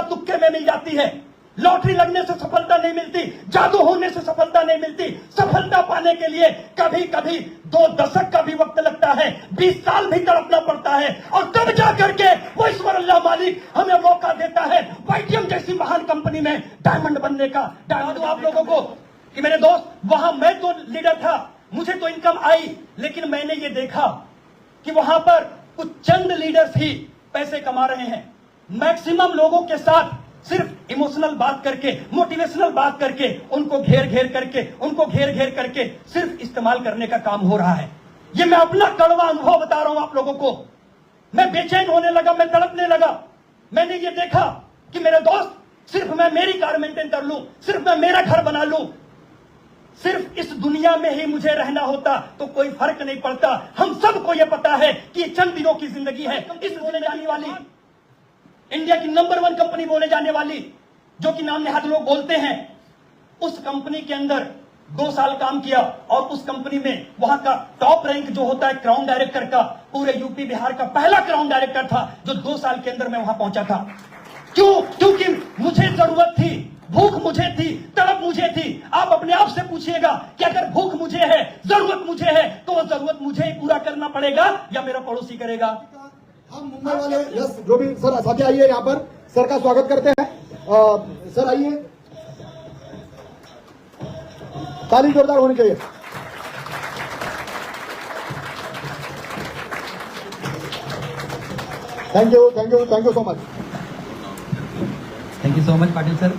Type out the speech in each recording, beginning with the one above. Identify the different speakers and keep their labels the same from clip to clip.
Speaker 1: तुक्के में मिल जाती है। लॉटरी लगने से सफलता नहीं मिलती, जादू होने से सफलता नहीं मिलती। सफलता पाने के लिए कभी कभी 2 दशक का भी वक्त लगता है, 20 साल भी तड़पना पड़ता है, और तब जा करके वो ईश्वर अल्लाह मालिक हमें मौका देता है वाईटीएम जैसी महान कंपनी में डायमंड बनने का। डायमंड आप लोगों को कि मेरे दोस्त, वहां मैं तो लीडर था, मुझे तो इनकम आई, लेकिन मैंने ये देखा कि वहां पर कुछ चंद लीडर्स ही पैसे कमा रहे हैं। मैक्सिमम लोगों के साथ सिर्फ इमोशनल बात करके, मोटिवेशनल बात करके, उनको घेर घेर करके सिर्फ इस्तेमाल करने का काम हो रहा है। ये मैं अपना कड़वा अनुभव बता रहा हूं आप लोगों को। मैं बेचैन होने लगा, मैं तड़पने लगा। मैंने ये देखा कि मेरे दोस्त, सिर्फ मैं मेरी कार मेंटेन कर लूं, सिर्फ मैं मेरा घर बना लूं, सिर्फ इस दुनिया में ही मुझे रहना होता तो कोई फर्क नहीं पड़ता। हम सबको यह पता है कि ये चंद दिनों की जिंदगी है। इस बोले जाने वाली इंडिया की नंबर 1 कंपनी बोले जाने वाली, जो कि नाम नेहाद लोग बोलते हैं, उस कंपनी के अंदर 2 साल काम किया, और उस कंपनी में वहां का टॉप रैंक जो होता है क्राउन डायरेक्टर का, पूरे यूपी बिहार का पहला क्राउन डायरेक्टर था, जो 2 साल के अंदर मैं वहां पहुंचा था। क्यों? क्योंकि मुझे जरूरत थी, भूख मुझे थी, तड़प मुझे थी। आप अपने आप से पूछिएगा कि अगर भूख मुझे है, जरूरत मुझे है, तो वो जरूरत मुझे ही पूरा करना पड़ेगा या मेरा पड़ोसी करेगा?
Speaker 2: हम मुंबई वाले यस जो भी सर साथी आइए, यहाँ पर सर का स्वागत करते हैं। सर आइए, ताली जोरदार होनी चाहिए। Thank you so much.
Speaker 1: Thank you so much Patil sir.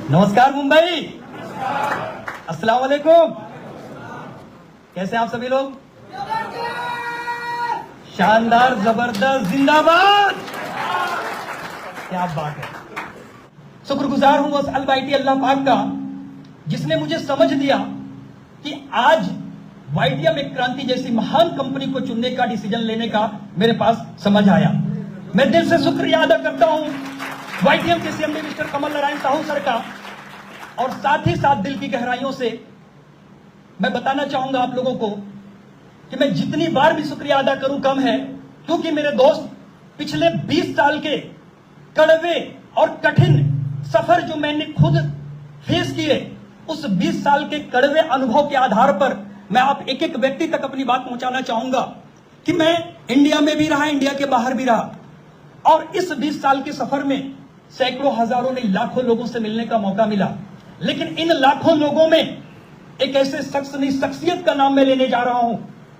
Speaker 1: नमस्कार मुंबई, अस्सलाम वालेकुम। कैसे आप सभी लोग? शानदार, जबरदस्त, जिंदाबाद। क्या बात है। शुक्रगुजार हूं उस अलबाइटी अल्लाह पाक का जिसने मुझे समझ दिया कि आज वाईटीएम एक क्रांति जैसी महान कंपनी को चुनने का डिसीजन लेने का मेरे पास समझ आया। मैं दिल से शुक्रिया अदा करता हूं वाईटीएम के CMD mister Kamal Narayan Sahu sir का, और साथ ही साथ दिल की गहराइयों से मैं बताना चाहूंगा आप लोगों को कि मैं जितनी बार भी शुक्रिया अदा करूं कम है, क्योंकि मेरे दोस्त, पिछले 20 साल के कड़वे और कठिन सफर जो मैंने खुद फेस किए, उस 20 साल के कड़वे अनुभव के आधार पर मैं आप एक एक व्यक्ति तक अपनी बात पहुंचाना चाहूंगा कि मैं इंडिया में भी रहा, इंडिया के बाहर भी रहा, और इस 20 साल के सफर में सैकड़ों, हजारों नहीं, लाखों लोगों से मिलने का मौका मिला। लेकिन इन लाखों लोगों में एक ऐसे शख्स नहीं, शख्सियत का नाम मैं लेने जा रहा हूं,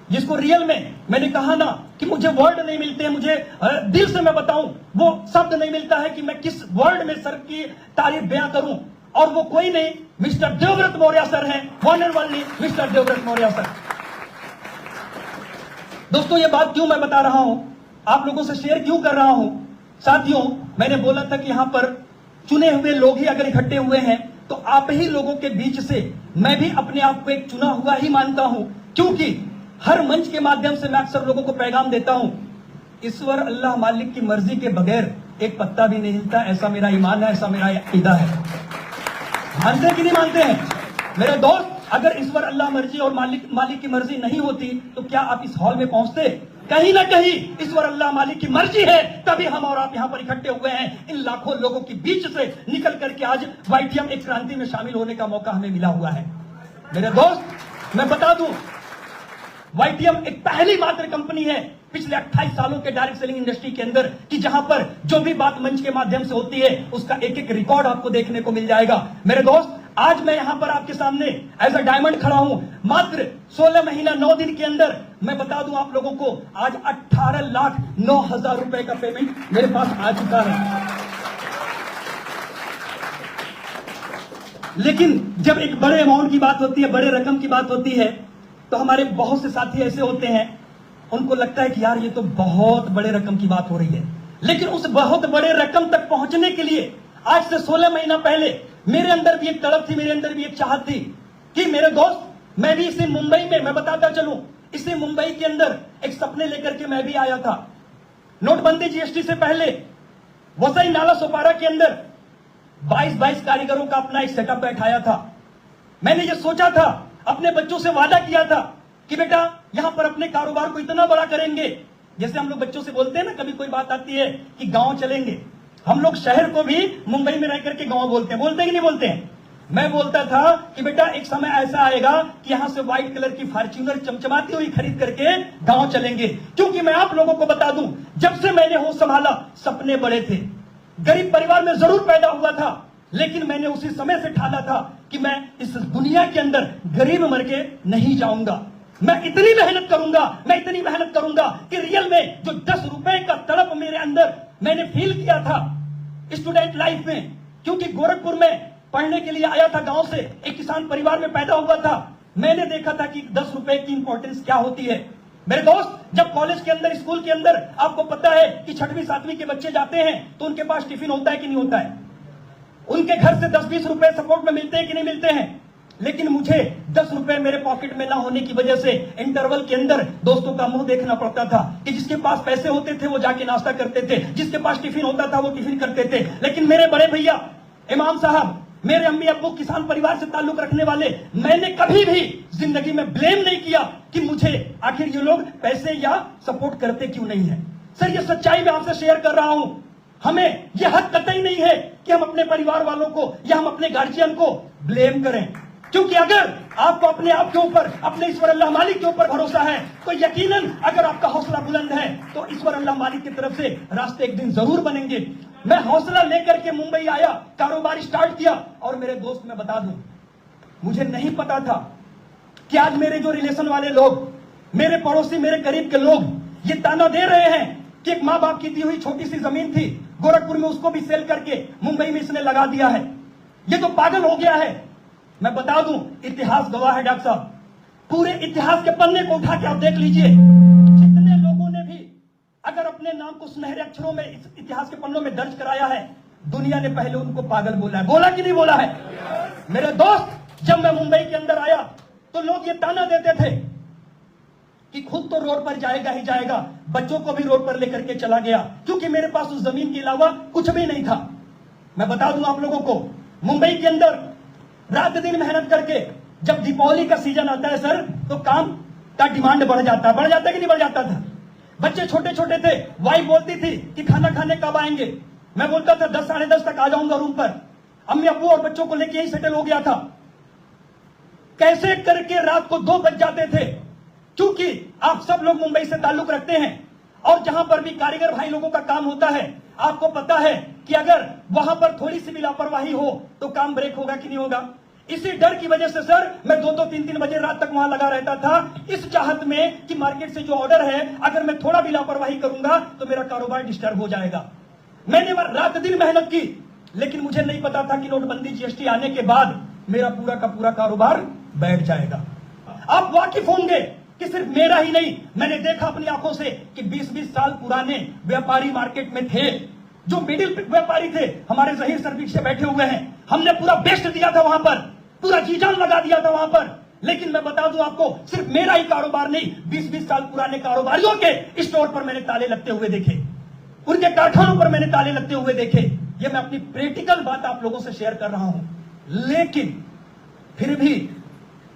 Speaker 1: जिसको रियल में मैंने कहा ना कि मुझे वर्ड नहीं मिलते, मुझे दिल से मैं बताऊं, वो शब्द नहीं मिलता है कि मैं किस वर्ड में सर की तारीफ बयां करूं, और वो कोई नहीं, मिस्टर देवव्रत मौर्य सर हैं, one and only mister Devvrat Maurya sir. दोस्तों, ये बात क्यों मैं बता रहा हूं, आप लोगों से शेयर क्यों कर रहा हूं? साथियों, मैंने बोला था कि यहां पर चुने हुए लोग ही अगर इकट्ठे हुए हैं, तो आप ही लोगों के बीच से मैं भी अपने आप को एक चुना हुआ ही मानता हूं, क्योंकि हर मंच के माध्यम से मैं अक्सर लोगों को पैगाम देता हूं, ईश्वर अल्लाह मालिक की मर्जी के बगैर एक पत्ता भी नहीं हिलता। ऐसा मेरा ईमान है, ऐसा मेरा अकीदा है। मानते हैं कि नहीं मानते हैं मेरे दोस्त? अगर ईश्वर अल्लाह मर्जी और मालिक की मर्जी नहीं होती तो क्या आप इस हॉल में पहुंचते? कहीं ना कहीं ईश्वर अल्लाह मालिक की मर्जी है, तभी हम और आप यहां पर इकट्ठे हुए हैं। इन लाखों लोगों के बीच से निकल करके आज वाईटीएम एक क्रांति में शामिल होने का मौका हमें मिला हुआ है। मेरे दोस्त, मैं बता दूं, वाईटीएम एक पहली मात्र कंपनी है पिछले 28 सालों के डायरेक्ट सेलिंग इंडस्ट्री के अंदर कि जहां पर जो भी बात मंच के माध्यम से होती है, उसका एक एक रिकॉर्ड आपको देखने को मिल जाएगा। मेरे दोस्त, आज मैं यहां पर आपके सामने एज अ डायमंड खड़ा हूं। मात्र 16 महीना 9 दिन के अंदर मैं बता दूं आप लोगों को, आज 18,09,000 रुपए का पेमेंट मेरे पास आ चुका है। लेकिन जब एक बड़े अमाउंट की बात होती है, बड़े रकम की बात होती है, तो हमारे बहुत से साथी ऐसे होते हैं, उनको लगता है कि यार ये तो बहुत बड़े रकम की बात हो रही है। लेकिन उस बहुत बड़े रकम तक पहुंचने के लिए आज से 16 महीना पहले मेरे अंदर भी एक तड़प थी, मेरे अंदर भी एक चाहत थी कि मेरे दोस्त, मैं भी इसी मुंबई में, मैं बताता चलूं, इसी मुंबई के अंदर एक सपने लेकर के मैं भी आया था। नोटबंदी जीएसटी से पहले वसई नाला सोपारा के अंदर 22 कारीगरों का अपना एक सेटअप बैठाया था। मैंने ये सोचा था, अपने बच्चों से वादा किया था कि बेटा यहां पर अपने कारोबार को इतना बड़ा करेंगे जैसे हम लोग बच्चों से बोलते हैं ना, कभी कोई बात आती है कि गांव चलेंगे, हम लोग शहर को भी मुंबई में रह करके गांव बोलते हैं कि नहीं बोलते हैं? मैं बोलता था कि बेटा एक समय ऐसा आएगा कि यहां से व्हाइट कलर की फॉर्च्यूनर चमचमाती हुई खरीद करके गांव चलेंगे। क्योंकि मैं आप लोगों को बता दूं, जब से मैंने होश संभाला सपने बड़े थे। गरीब परिवार में जरूर पैदा हुआ था, लेकिन मैंने उसी समय से ठाना था कि मैं इस दुनिया के अंदर गरीब मर के नहीं जाऊंगा। मैं इतनी मेहनत करूंगा कि रियल में जो 10 रुपए का तड़प मेरे अंदर मैंने फील किया था स्टूडेंट लाइफ में, क्योंकि गोरखपुर में पढ़ने के लिए आया था, गांव से एक किसान परिवार में पैदा हुआ था। मैंने देखा था कि 10 रुपए की इंपॉर्टेंस क्या होती है। मेरे दोस्त, जब कॉलेज के अंदर, स्कूल के अंदर आपको पता है कि 6वीं 7वीं के बच्चे जाते हैं तो उनके पास टिफिन होता है कि नहीं होता है? उनके घर से 10-20 रुपए सपोर्ट में मिलते हैं कि नहीं मिलते हैं? लेकिन मुझे 10 रुपए मेरे पॉकेट में ना होने की वजह से इंटरवल के अंदर दोस्तों का मुंह देखना पड़ता था कि जिसके पास पैसे होते थे वो जाके नाश्ता करते थे, जिसके पास टिफिन होता था वो टिफिन करते थे। लेकिन मेरे बड़े भैया इमाम साहब, मेरे अम्मी अब्बू किसान परिवार से ताल्लुक रखने वाले, मैंने कभी भी जिंदगी में ब्लेम नहीं किया कि मुझे आखिर ये लोग पैसे या सपोर्ट करते क्यों नहीं है। सर, ये सच्चाई मैं आपसे शेयर कर रहा हूं। हमें यह हक कतई नहीं है कि हम अपने परिवार वालों को या हम अपने गार्जियन को ब्लेम करें, क्योंकि अगर आपको अपने आप के ऊपर, अपने ईश्वर अल्लाह मालिक के ऊपर भरोसा है तो यकीनन अगर आपका हौसला बुलंद है तो ईश्वर अल्लाह मालिक की तरफ से रास्ते एक दिन जरूर बनेंगे। मैं हौसला लेकर के मुंबई आया, कारोबार स्टार्ट किया, और मेरे दोस्त मैं बता दूं, मुझे नहीं पता था कि आज मेरे जो रिलेशन वाले लोग, मेरे पड़ोसी, मेरे करीब के लोग ये ताना दे रहे हैं कि एक माँ बाप की दी हुई छोटी सी जमीन थी गोरखपुर में, उसको भी सेल करके मुंबई में इसने लगा दिया है, ये तो पागल हो गया है। मैं बता दूं, इतिहास गवाह है डॉक्टर साहब, पूरे इतिहास के पन्ने को उठा के आप देख लीजिए, जितने लोगों ने भी अगर अपने नाम को सुनहरे अक्षरों में इस इतिहास के पन्नों में दर्ज कराया है, दुनिया ने पहले उनको पागल बोला है। बोला कि नहीं बोला है? मेरे दोस्त, जब मैं मुंबई के अंदर आया तो लोग ये ताना देते थे कि खुद तो रोड पर जाएगा ही जाएगा, बच्चों को भी रोड पर लेकर के चला गया, क्योंकि मेरे पास उस जमीन के अलावा कुछ भी नहीं था। मैं बता दूं आप लोगों को, मुंबई के अंदर रात दिन मेहनत करके जब दीपावली का सीजन आता है सर, तो काम का डिमांड बढ़ जाता है कि नहीं बढ़ जाता था? बच्चे छोटे छोटे थे, वाइफ बोलती थी कि खाना खाने कब आएंगे, मैं बोलता था 10 साढ़े 10 तक आ जाऊंगा रूम पर। अम्मी अब्बू और बच्चों को लेके यही सेटल हो गया था। कैसे करके रात को 2 बज जाते थे, क्योंकि आप सब लोग मुंबई से ताल्लुक रखते हैं और जहां पर भी कारीगर भाई लोगों का काम होता है, आपको पता है कि अगर वहां पर थोड़ी सी भी लापरवाही हो तो काम ब्रेक होगा कि नहीं होगा। इसी डर की वजह से सर मैं 2-2 3-3 बजे रात तक वहां लगा रहता था, इस चाहत में कि मार्केट से जो ऑर्डर है अगर मैं थोड़ा भी लापरवाही करूंगा तो मेरा कारोबार डिस्टर्ब हो जाएगा। मैंने रात दिन मेहनत की, लेकिन मुझे नहीं पता था कि नोटबंदी जीएसटी आने के बाद मेरा पूरा का पूरा कारोबार बैठ जाएगा। आप वाकिफ होंगे कि सिर्फ मेरा ही नहीं, मैंने देखा अपनी आंखों से कि 20-20 साल पुराने व्यापारी मार्केट में थे, जो मिडिल व्यापारी थे, हमारे जहीर सर पीछे बैठे हुए हैं। हमने पूरा बेस्ट दिया था वहां पर, पूरा जी जान लगा दिया था वहां पर। लेकिन मैं बता दूं आपको, सिर्फ मेरा ही कारोबार नहीं, 20-20 साल पुराने कारोबारियों के स्टोर पर मैंने ताले लगते हुए देखे, उनके कारखानों पर मैंने ताले लगते हुए देखे। ये मैं अपनी प्रैक्टिकल बात आप लोगों से शेयर कर रहा हूं। लेकिन फिर भी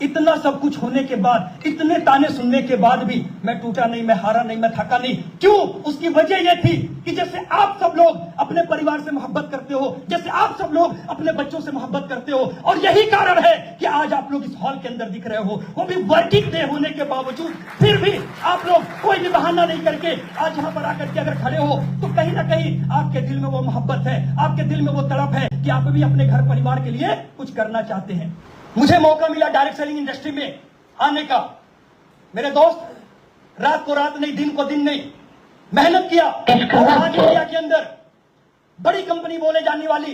Speaker 1: इतना सब कुछ होने के बाद, इतने ताने सुनने के बाद भी मैं टूटा नहीं, मैं हारा नहीं, मैं थका नहीं। क्यों? उसकी वजह यह थी कि जैसे आप सब लोग अपने परिवार से मोहब्बत करते हो, जैसे आप सब लोग अपने बच्चों से मोहब्बत करते हो, और यही कारण है कि आज आप लोग इस हॉल के अंदर दिख रहे हो, वो भी वर्किंग डे होने के बावजूद। फिर भी आप लोग कोई भी बहाना नहीं करके आज यहां पर आकर के अगर खड़े हो तो कहीं ना कहीं आपके दिल में वो मोहब्बत है, आपके दिल में वो तड़प है कि आप भी अपने घर परिवार के लिए कुछ करना चाहते हैं। मुझे मौका मिला डायरेक्ट सेलिंग इंडस्ट्री में आने का। मेरे दोस्त, रात को रात नहीं, दिन को दिन नहीं, मेहनत किया। आज इंडिया के अंदर बड़ी कंपनी बोले जाने वाली,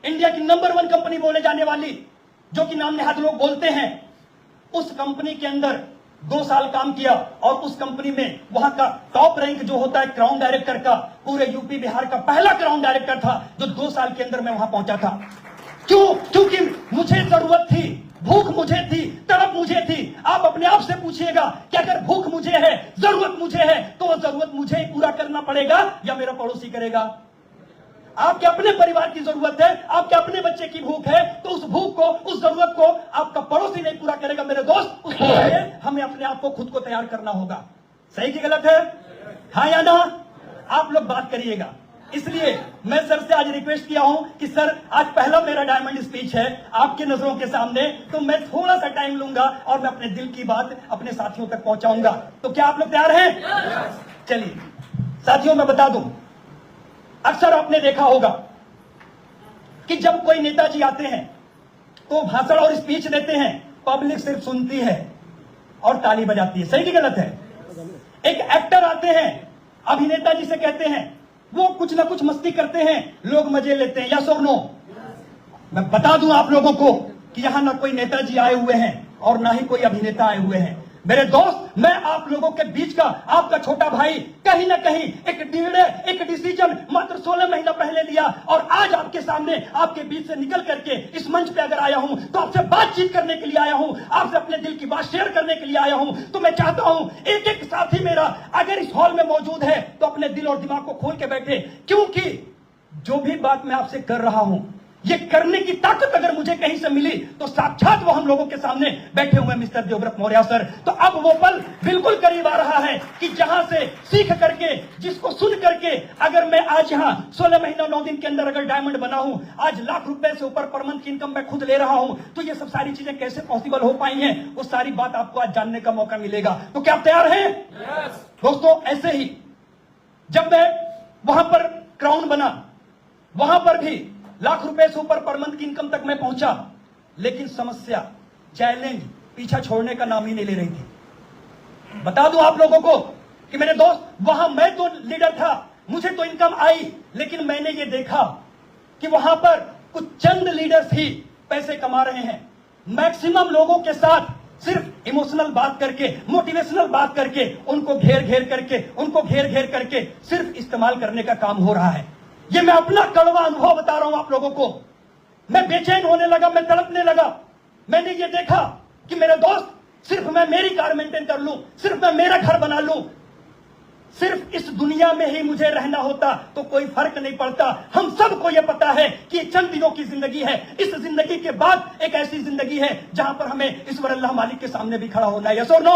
Speaker 1: इंडिया की नंबर 1 कंपनी बोले जाने वाली, जो कि नाम नेहाद लोग बोलते हैं, उस कंपनी के अंदर 2 साल काम किया और उस कंपनी में वहां का टॉप रैंक जो होता है क्राउन डायरेक्टर का, पूरे यूपी बिहार का पहला क्राउन डायरेक्टर था, जो 2 साल के अंदर मैं वहां पहुंचा था। क्यों? क्योंकि मुझे जरूरत थी, भूख मुझे थी, तड़प मुझे थी। आप अपने आप से पूछिएगा कि अगर भूख मुझे है, जरूरत मुझे है, तो वो जरूरत मुझे ही पूरा करना पड़ेगा या मेरा पड़ोसी करेगा? आपके अपने परिवार की जरूरत है, आपके अपने बच्चे की भूख है, तो उस भूख को, उस जरूरत को आपका पड़ोसी नहीं पूरा करेगा मेरे दोस्त। उसके लिए हमें अपने आप को खुद को तैयार करना होगा। सही कि गलत है? हाँ या ना? आप लोग बात करिएगा। इसलिए मैं सर से आज रिक्वेस्ट किया हूं कि सर आज पहला मेरा डायमंड स्पीच है आपकी नजरों के सामने, तो मैं थोड़ा सा टाइम लूंगा और मैं अपने दिल की बात अपने साथियों तक पहुंचाऊंगा। तो क्या आप लोग तैयार हैं? चलिए साथियों, मैं बता दूं, अक्सर आपने देखा होगा कि जब कोई नेताजी आते हैं तो भाषण और स्पीच देते हैं, पब्लिक सिर्फ सुनती है और ताली बजाती है। सही कि गलत है? एक एक्टर आते हैं, अभिनेता जिसे कहते हैं, वो कुछ ना कुछ मस्ती करते हैं, लोग मजे लेते हैं। यस और नो? मैं बता दूं आप लोगों को कि यहां ना कोई नेताजी आए हुए हैं और ना ही कोई अभिनेता आए हुए हैं। मेरे दोस्त, मैं आप लोगों के बीच का आपका छोटा भाई कहीं ना कहीं एक निर्णय, एक डिसीजन मात्र 16 महीना पहले लिया और आज आपके सामने, आपके बीच से निकल करके इस मंच पे अगर आया हूं तो आपसे बातचीत करने के लिए आया हूं, आपसे अपने दिल की बात शेयर करने के लिए आया हूं। तो मैं चाहता हूं एक एक साथी मेरा अगर इस हॉल में मौजूद है तो अपने दिल और दिमाग को खोल के बैठे, क्योंकि जो भी बात मैं आपसे कर रहा हूं, ये करने की ताकत अगर मुझे कहीं से मिली तो साक्षात वो हम लोगों के सामने बैठे हुए मिस्टर देवव्रत मौर्य सर। तो अब वो पल बिल्कुल करीब आ रहा है कि जहां से सीख करके, जिसको सुन करके अगर मैं आज यहां 16 महीना 9 दिन के अंदर अगर डायमंड बना हूं, आज लाख रुपए से ऊपर पर मंथ की इनकम मैं खुद ले रहा हूं, तो ये सब सारी चीजें कैसे पॉसिबल हो पाई हैं, वो सारी बात आपको आज जानने का मौका मिलेगा। तो क्या आप तैयार हैं? दोस्तों, ऐसे ही जब मैं वहां पर क्राउन बना, वहां पर भी लाख रुपए से ऊपर पर मंथ की इनकम तक मैं पहुंचा, लेकिन समस्या, चैलेंज पीछा छोड़ने का नाम ही नहीं ले रही थी। बता दूं आप लोगों को कि मेरे दोस्त, वहां मैं तो लीडर था, मुझे तो इनकम आई, लेकिन मैंने ये देखा कि वहां पर कुछ चंद लीडर्स ही पैसे कमा रहे हैं। मैक्सिमम लोगों के साथ सिर्फ इमोशनल बात करके, मोटिवेशनल बात करके, उनको घेर घेर करके सिर्फ इस्तेमाल करने का काम हो रहा है। ये मैं अपना कड़वा अनुभव बता रहा हूं आप लोगों को। मैं बेचैन होने लगा, मैं तड़पने लगा। मैंने ये देखा कि मेरे दोस्त, सिर्फ मैं मेरी कार मेंटेन कर लूं, सिर्फ मैं मेरा घर बना लूं, सिर्फ इस दुनिया में ही मुझे रहना होता तो कोई फर्क नहीं पड़ता। हम सबको यह पता है कि ये चंद दिनों की जिंदगी है, इस जिंदगी के बाद एक ऐसी जिंदगी है जहां पर हमें ईश्वर अल्लाह मालिक के सामने भी खड़ा होना है। यस और नो?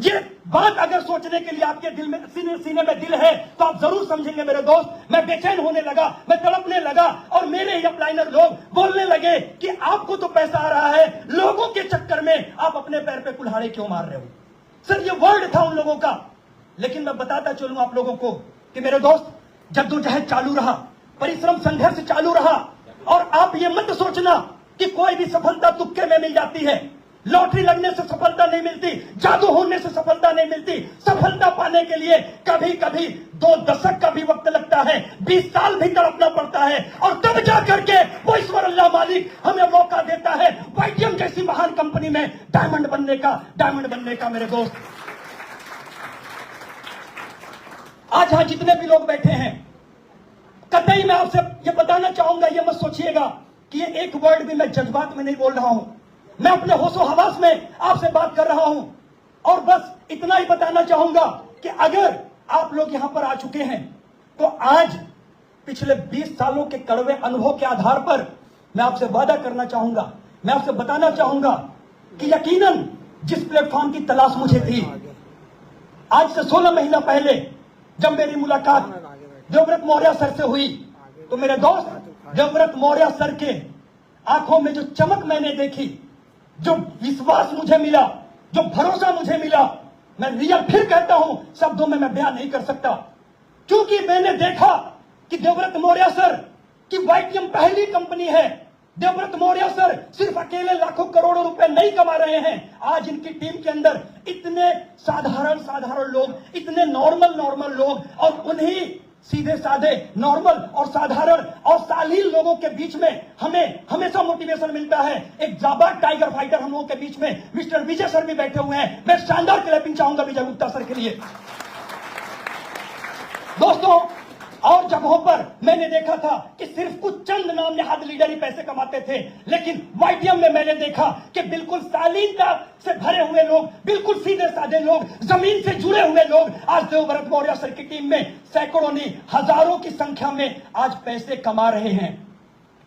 Speaker 1: ये बात अगर सोचने के लिए आपके दिल में, सीने में दिल है, तो आप जरूर समझेंगे मेरे दोस्त। मैं बेचैन होने लगा, मैं तड़पने लगा और मेरे ही अपलाइनर लोग बोलने लगे कि आपको तो पैसा आ रहा है, लोगों के चक्कर में आप अपने पैर पे कुल्हाड़े क्यों मार रहे हो? सर, ये वर्ड था उन लोगों का। लेकिन मैं बताता चलूं आप लोगों को कि मेरे दोस्त, जद्दोजहद चालू रहा, परिश्रम संघर्ष चालू रहा, और आप ये मत सोचना कि कोई भी सफलता तुक्के में मिल जाती है। लॉटरी लगने से सफलता नहीं मिलती, जादू होने से सफलता नहीं मिलती। सफलता पाने के लिए कभी कभी 2 दशक का भी वक्त लगता है, 20 साल भी तड़पना पड़ता है, और तब जा करके वो ईश्वर अल्लाह मालिक हमें मौका देता है वाईटीएम जैसी महान कंपनी में डायमंड बनने का। मेरे दोस्त, आज यहां जितने भी लोग बैठे हैं, कतई मैं आपसे ये बताना चाहूंगा, ये मत सोचिएगा कि ये एक वर्ड भी मैं जज्बात में नहीं बोल रहा हूं। मैं अपने होशो हवास में आपसे बात कर रहा हूं, और बस इतना ही बताना चाहूंगा कि अगर आप लोग यहां पर आ चुके हैं तो आज पिछले 20 सालों के कड़वे अनुभव के आधार पर मैं आपसे वादा करना चाहूंगा, मैं आपसे बताना चाहूंगा कि यकीनन जिस प्लेटफॉर्म की तलाश मुझे थी, आज से 16 महीना पहले जब मेरी मुलाकात देवव्रत मौर्य सर से हुई, तो मेरे दोस्त, देवव्रत मौर्य सर के आंखों में जो चमक मैंने देखी, जो विश्वास मुझे मिला, जो भरोसा मुझे मिला, मैं रियल फिर कहता हूं, शब्दों में मैं बयान नहीं कर सकता। क्योंकि मैंने देखा कि देवव्रत मौर्य सर की वाईटीएम पहली कंपनी है। देवव्रत मौर्य सर सिर्फ अकेले लाखों करोड़ों रुपए नहीं कमा रहे हैं। आज इनकी टीम के अंदर इतने साधारण लोग, इतने नॉर्मल लोग, और उन्हीं सीधे साधे नॉर्मल और साधारण और शालीन लोगों के बीच में हमें हमेशा मोटिवेशन मिलता है। एक जाबाज टाइगर फाइटर हम लोगों के बीच में मिस्टर विजय सर भी बैठे हुए हैं। मैं शानदार क्लैपिंग चाहूंगा विजय गुप्ता सर के लिए। दोस्तों, और जगहों पर मैंने देखा था कि सिर्फ कुछ चंद नाम नहाद लीडर ही पैसे कमाते थे, लेकिन वाईटीएम में मैंने देखा कि बिल्कुल शालीनता से भरे हुए लोग, बिल्कुल सीधे साधे लोग, जमीन से जुड़े हुए लोग आज देवव्रत मौर्य सर की टीम में सैकड़ों नहीं हजारों की संख्या में आज पैसे कमा रहे हैं।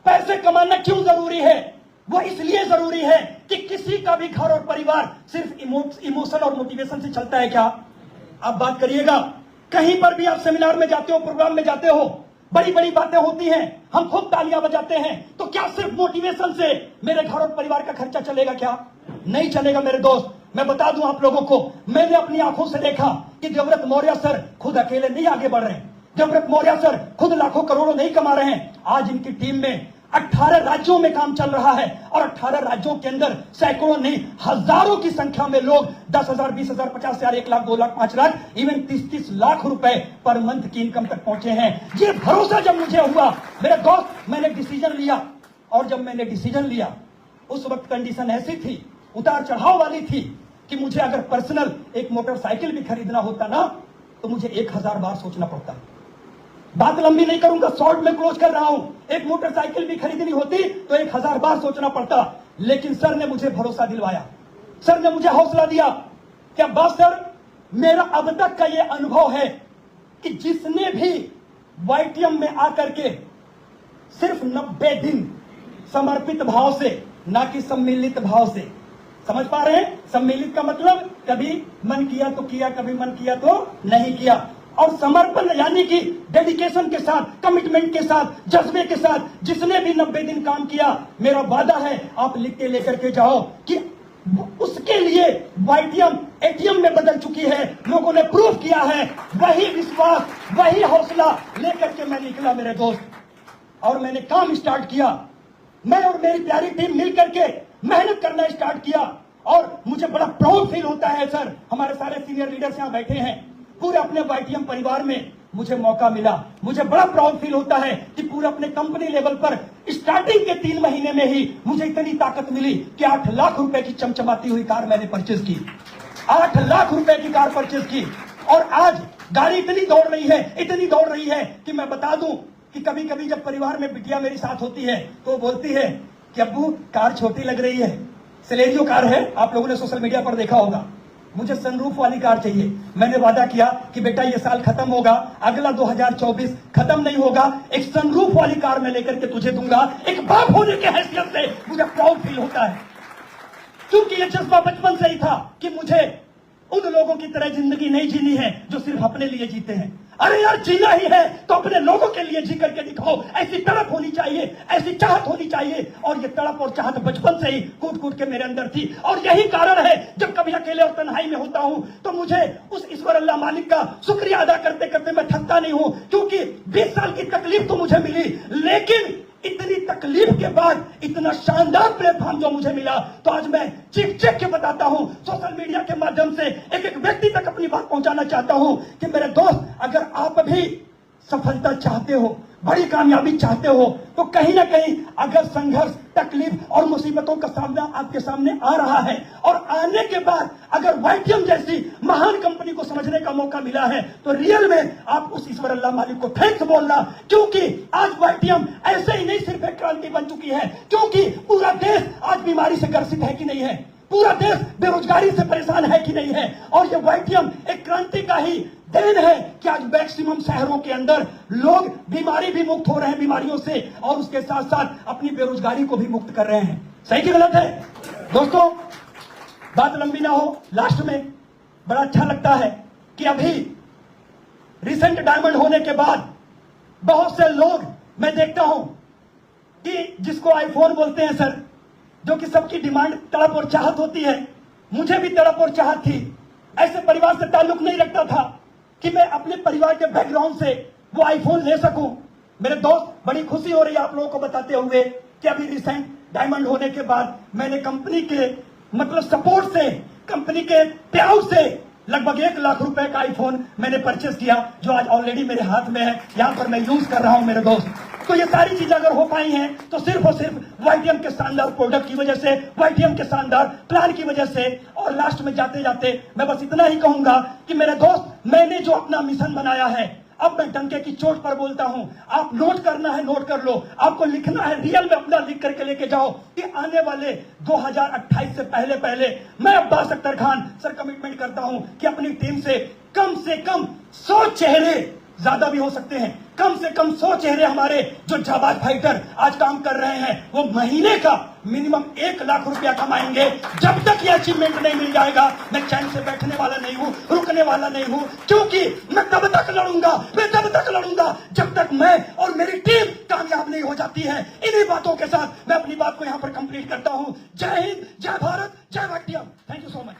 Speaker 1: पैसे कमाना क्यों जरूरी है? वो इसलिए जरूरी है कि किसी का भी घर और परिवार सिर्फ इमोशन और मोटिवेशन से चलता है क्या? आप बात करिएगा। कहीं पर भी आप सेमिनार में जाते हो, प्रोग्राम में जाते हो, बड़ी बड़ी बातें होती हैं, हम खूब तालियां बजाते हैं, तो क्या सिर्फ मोटिवेशन से मेरे घर और परिवार का खर्चा चलेगा? क्या नहीं चलेगा मेरे दोस्त। मैं बता दूं आप लोगों को, मैंने अपनी आंखों से देखा कि देवव्रत मौर्य सर खुद अकेले नहीं आगे बढ़ रहे हैं। देवव्रत मौर्य सर खुद लाखों करोड़ों नहीं कमा रहे हैं। आज इनकी टीम में 18 राज्यों में काम चल रहा है और 18 राज्यों के अंदर सैकड़ों नहीं हजारों की संख्या में लोग 10,000, 20,000, 50,000, 1 लाख, 2 लाख, 5 लाख, इवन 30-30 लाख रुपए पर मंथ की इनकम तक पहुंचे हैं। ये भरोसा जब मुझे हुआ मेरे दोस्त, मैंने डिसीजन लिया। और जब मैंने डिसीजन लिया उस वक्त कंडीशन ऐसी थी, उतार चढ़ाव वाली थी कि मुझे अगर पर्सनल एक मोटरसाइकिल भी खरीदना होता ना तो मुझे 1000 बार सोचना पड़ता। बात लंबी नहीं करूंगा, शॉर्ट में क्लोज कर रहा हूं। एक मोटरसाइकिल भी खरीदनी होती तो 1000 बार सोचना पड़ता। लेकिन सर ने मुझे भरोसा दिलवाया, सर ने मुझे हौसला दिया कि अब्बास सर, मेरा अब तक का यह अनुभव है कि जिसने भी वाईटीएम में आकर के सिर्फ 90 दिन समर्पित भाव से, ना कि सम्मिलित भाव से, समझ पा रहे हैं? सम्मिलित का मतलब कभी मन किया तो किया, कभी मन किया तो नहीं किया। और समर्पण यानी कि डेडिकेशन के साथ, कमिटमेंट के साथ, जज्बे के साथ जिसने भी 90 दिन काम किया, मेरा वादा है आप लिख के लेकर के जाओ कि उसके लिए वाईटीएम एटीएम में बदल चुकी है। लोगों ने प्रूफ किया है। वही विश्वास, वही हौसला लेकर के मैं निकला मेरे दोस्त, और मैंने काम स्टार्ट किया। मैं और मेरी प्यारी टीम मिलकर के मेहनत करना स्टार्ट किया और मुझे बड़ा प्राउड फील होता है सर। हमारे सारे सीनियर लीडर्स यहाँ बैठे हैं, पूरे अपने वाईटीएम परिवार में मुझे मौका मिला। मुझे बड़ा प्राउड फील होता है कि पूरे अपने कंपनी लेवल पर स्टार्टिंग के 3 महीने में ही मुझे इतनी ताकत मिली कि 8 लाख रुपए की चमचमाती हुई कार मैंने परचेज की। 8 लाख रुपए की कार परचेज की। और आज गाड़ी इतनी दौड़ रही है, इतनी दौड़ रही है कि मैं बता दूं कि कभी कभी जब परिवार में बिटिया मेरी साथ होती है तो बोलती है कि अब्बू कार छोटी लग रही है। सिलेरियो कार है, आप लोगों ने सोशल मीडिया पर देखा होगा। मुझे सनरूफ वाली कार चाहिए। मैंने वादा किया कि बेटा ये साल खत्म होगा, अगला 2024 खत्म नहीं होगा, एक सनरूफ वाली कार मैं लेकर के तुझे दूंगा। एक बाप होने की हैसियत से मुझे प्राउड फील होता है, क्योंकि ये जज्बा बचपन से ही था कि मुझे उन लोगों की तरह जिंदगी नहीं जीनी है जो सिर्फ अपने लिए जीते हैं। अरे यार, जीना ही है तो अपने लोगों के लिए जी करके दिखाओ। ऐसी तड़प होनी चाहिए, ऐसी चाहत होनी चाहिए। और ये तड़प और चाहत बचपन से ही कूद कूद के मेरे अंदर थी। और यही कारण है जब कभी अकेले और तन्हाई में होता हूं तो मुझे उस ईश्वर अल्लाह मालिक का शुक्रिया अदा करते करते मैं थकता नहीं हूं। क्योंकि 20 साल की तकलीफ तो मुझे मिली, लेकिन इतनी तकलीफ के बाद इतना शानदार प्लेटफॉर्म जो मुझे मिला, तो आज मैं चीख के बताता हूं, सोशल मीडिया के माध्यम से एक एक व्यक्ति तक अपनी बात पहुंचाना चाहता हूं कि मेरे दोस्त, अगर आप भी सफलता चाहते हो, बड़ी कामयाबी चाहते हो, तो कहीं ना कहीं अगर संघर्ष, तकलीफ और मुसीबतों का सामना आपके सामने आ रहा है और आने के बाद अगर वाईटीएम जैसी महान कंपनी को समझने का मौका मिला है, तो रियल में आप उस ईश्वर अल्लाह मालिक को थैंक्स बोलना। क्योंकि आज वाईटीएम ऐसे ही नहीं सिर्फ एक क्रांति बन चुकी है, क्योंकि पूरा देश आज बीमारी से ग्रसित है कि नहीं है, पूरा देश बेरोजगारी से परेशान है कि नहीं है। और ये वाईटीएम एक क्रांति का ही देन है कि आज मैक्सिमम शहरों के अंदर लोग बीमारी भी मुक्त हो रहे हैं, बीमारियों से, और उसके साथ साथ अपनी बेरोजगारी को भी मुक्त कर रहे हैं। सही कि गलत है दोस्तों? बात लंबी ना हो, लास्ट में बड़ा अच्छा लगता है कि अभी रिसेंट डायमंड होने के बाद बहुत से लोग मैं देखता हूं कि जिसको आईफोन बोलते हैं सर, जो कि सबकी डिमांड, तड़प और चाहत होती है। मुझे भी तड़प और चाहत थी, ऐसे परिवार से ताल्लुक नहीं रखता था कि मैं अपने परिवार के बैकग्राउंड से वो आईफोन ले सकूं। मेरे दोस्त, बड़ी खुशी हो रही है आप लोगों को बताते हुए कि अभी रिसेंट डायमंड होने के बाद मैंने कंपनी के मतलब सपोर्ट से, कंपनी के प्यार से लगभग 1 लाख रुपए का आईफोन मैंने परचेस किया, जो आज ऑलरेडी मेरे हाथ में है, यहां पर मैं यूज कर रहा हूं मेरे दोस्त। तो ये सारी चीजें अगर हो पाई हैं तो सिर्फ और सिर्फ वाईटीएम के शानदार प्रोडक्ट की वजह से, वाईटीएम के शानदार प्लान की वजह से। और लास्ट में जाते जाते मैं बस इतना ही कहूंगा कि मेरे दोस्त, मैंने जो अपना मिशन बनाया है, अब मैं डंके की चोट पर बोलता हूं, आप नोट करना है नोट कर लो, आपको लिखना है रियल में अपना लिख करके लेके जाओ कि आने वाले 2028 से पहले मैं अब्बास अख्तर खान सर कमिटमेंट करता हूं कि अपनी टीम से कम 100 चेहरे, ज्यादा भी हो सकते हैं, कम से कम 100 चेहरे हमारे जो जाबाज फाइटर आज काम कर रहे हैं, वो महीने का मिनिमम 1 लाख रुपया कमाएंगे। जब तक ये अचीवमेंट नहीं मिल जाएगा मैं चैन से बैठने वाला नहीं हूं, रुकने वाला नहीं हूं, क्योंकि मैं तब तक लड़ूंगा जब तक मैं और मेरी टीम कामयाब नहीं हो जाती है। इन्हीं बातों के साथ मैं अपनी बात को यहां पर कंप्लीट करता हूं। जय हिंद, जय भारत, जय Bhatia. Thank you so much.